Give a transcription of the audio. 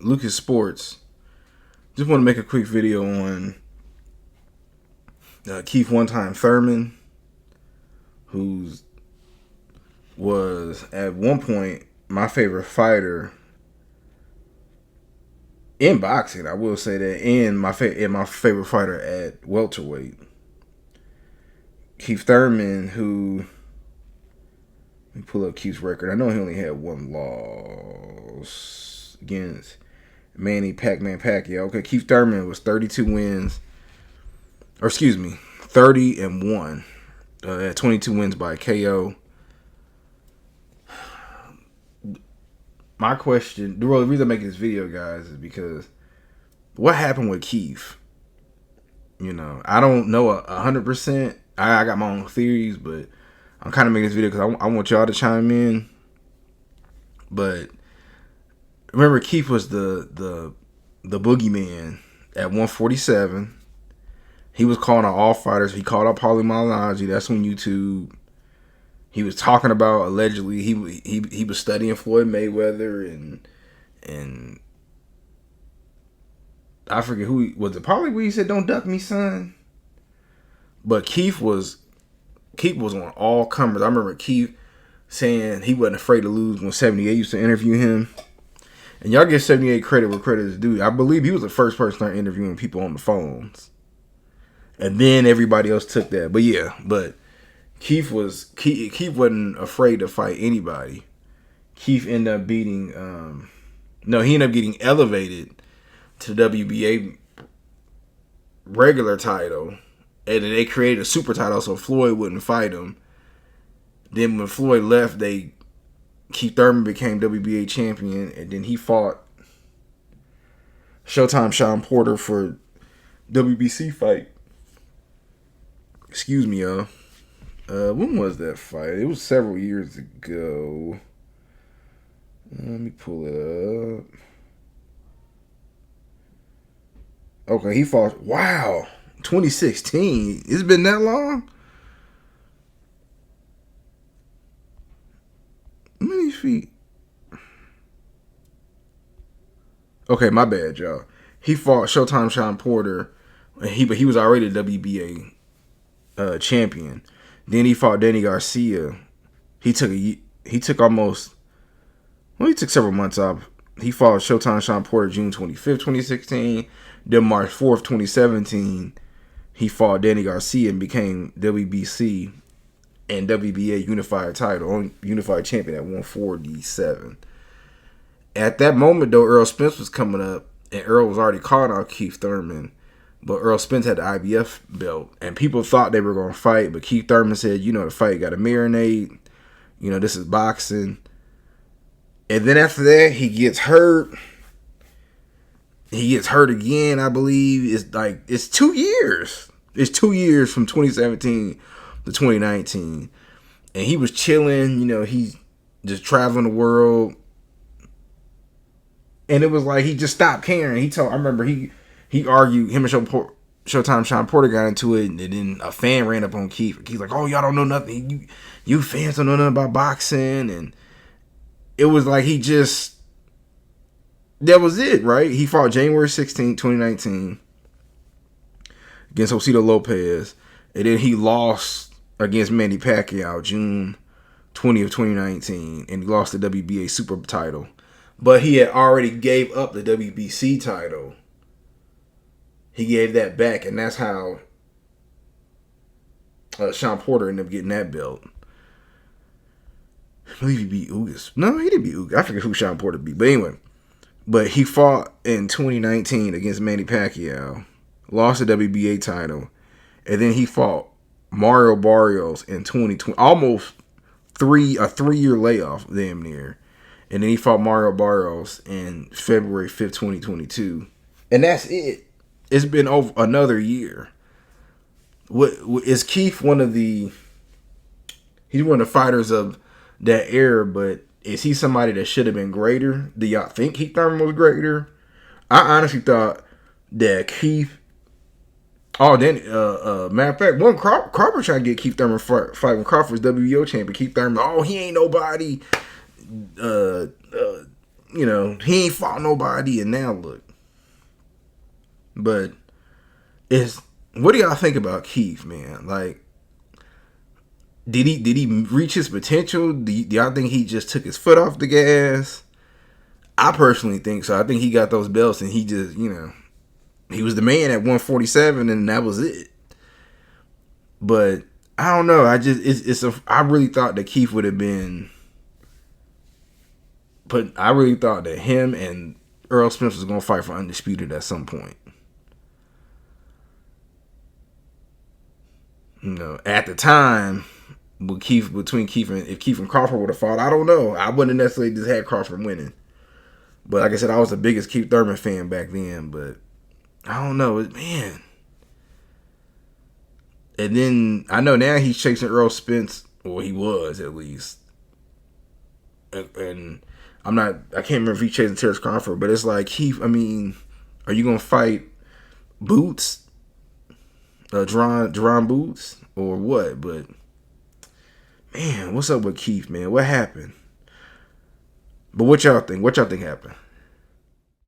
Lucas Sports. Just want to make a quick video on Keith Thurman, who was at one point my favorite fighter in boxing. I will say that, and my favorite fighter at welterweight. Keith Thurman, who, let me pull up Keith's record. I know he only had one loss against Manny Pac-Man Pacquiao. Okay, Keith Thurman was 32 wins, or excuse me, 30-1. Had 22 wins by KO. My question, the reason I'm making this video, guys, is because what happened with Keith? You know, I don't know 100%. I got my own theories, but I'm kind of making this video because I want y'all to chime in. But remember, Keith was the boogeyman at 147. He was calling out all fighters. He called out Paulie Malignaggi. That's on YouTube. He was talking about, allegedly he was studying Floyd Mayweather and I forget who was it. Probably where he said, "Don't duck me, son." But Keith was on all comers. I remember Keith saying he wasn't afraid to lose when 78 used to interview him. And y'all give 78 credit where credit is due. I believe he was the first person to start interviewing people on the phones. And then everybody else took that. But yeah, Keith wasn't afraid to fight anybody. Keith ended up beating he ended up getting elevated to the WBA regular title. And then they created a super title so Floyd wouldn't fight him. Then when Floyd left, Keith Thurman became WBA champion, and then he fought Showtime Sean Porter for WBC fight. Excuse me, y'all. When was that fight? It was several years ago. Let me pull it up. Okay, he fought. Wow. 2016. It's been that long? Many feet. Okay, my bad, y'all. He fought Showtime Sean Porter, but he was already the WBA champion. Then he fought Danny Garcia. He took several months off. He fought Showtime Sean Porter June 25th, 2016. Then March 4th, 2017. He fought Danny Garcia and became WBC and WBA unified champion at 147. At that moment, though, Earl Spence was coming up, and Earl was already calling out Keith Thurman, but Earl Spence had the IBF belt, and people thought they were going to fight, but Keith Thurman said, the fight got to marinate. This is boxing. And then after that, he gets hurt. He gets hurt again, I believe. It's 2 years. It's 2 years from 2017 to 2019. And he was chilling, he's just traveling the world. And it was like he just stopped caring. I remember he argued, him and Showtime Sean Porter got into it, and then a fan ran up on Keith. He's like, "Oh, y'all don't know nothing. You fans don't know nothing about boxing." And it was like that was it, right? He fought January 16, 2019 against Josito Lopez. And then he lost against Manny Pacquiao June 20th, 2019. And he lost the WBA super title. But he had already gave up the WBC title. He gave that back, and that's how Sean Porter ended up getting that belt. I believe he beat Ugas. No, he didn't beat Ugas. I forget who Sean Porter beat. But anyway. But he fought in 2019 against Manny Pacquiao. Lost the WBA title. And then he fought Mario Barrios in 2020. Almost a 3-year layoff, damn near. And then he fought Mario Barrios in February 5th, 2022. And that's it. It's been over another year. Is Keith he's one of the fighters of that era, but is he somebody that should have been greater? Do y'all think Keith Thurman was greater? I honestly thought that Keith. Oh, then matter of fact, one Crawford trying to get Keith Thurman fight when Crawford's WBO champion. Keith Thurman, he ain't nobody. you know, he ain't fought nobody, and now look. But what do y'all think about Keith, man? Like, did he reach his potential? Do y'all think he just took his foot off the gas? I personally think so. I think he got those belts, and he just, you know, he was the man at 147, and that was it. But I don't know. I really thought that Keith would have been. But I really thought that him and Earl Spence was gonna fight for undisputed at some point. You know, at the time, if Keith and Crawford would have fought, I don't know. I wouldn't necessarily just had Crawford winning. But like I said, I was the biggest Keith Thurman fan back then. But I don't know, man. And then I know now he's chasing Earl Spence, or he was at least. And I can't remember if he chasing Terrence Crawford, but it's like, Keith, I mean, are you gonna fight Boots? Jerron Boots? Or what? But man, what's up with Keith, man? What happened? But what y'all think? What y'all think happened?